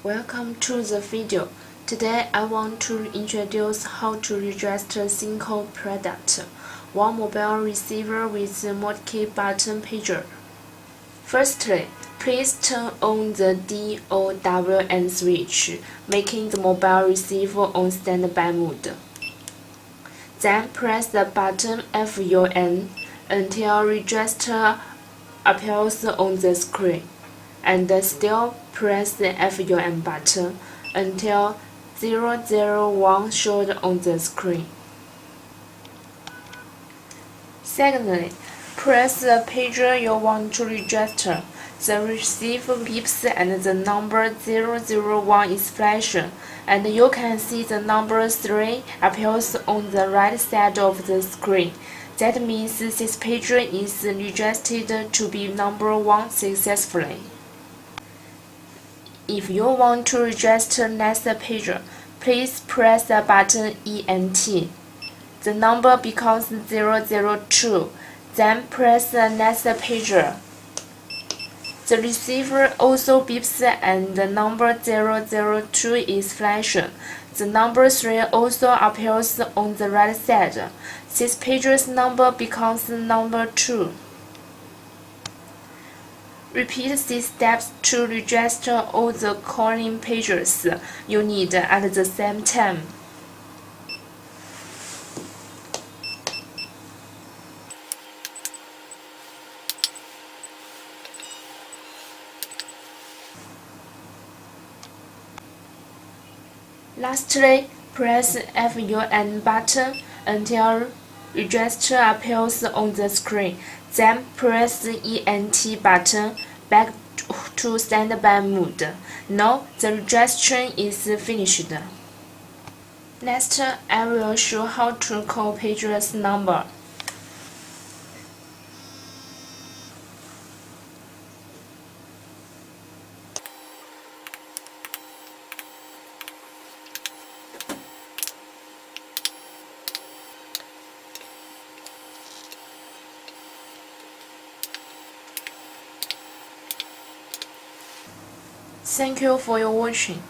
Welcome to the video. Today I want to introduce how to register SINGCALL product, one mobile receiver with a multi-button pager. Firstly, please turn on the DOWN switch, making the mobile receiver on standby mode. Then press the button FUN until register appears on the screen, and still press the FUN button until 001 showed on the screen. Secondly, press the pager you want to register. The receiver beeps and the number 001 is flashing, and you can see the number 3 appears on the right side of the screen. That means this pager is registered to be number 1 successfully. If you want to register next pager, please press the button ENT. The number becomes 002. Then press the next pager. The receiver also beeps and the number 002 is flashing. The number 3 also appears on the right side. This pager's number becomes number 2. Repeat these steps to register all the calling pagers you need at the same time. Lastly, press FUN button until register appears on the screen. Then press the ENT button back to standby mode. Now the registration is finished. Next, I will show how to call pager's number. Thank you for your watching.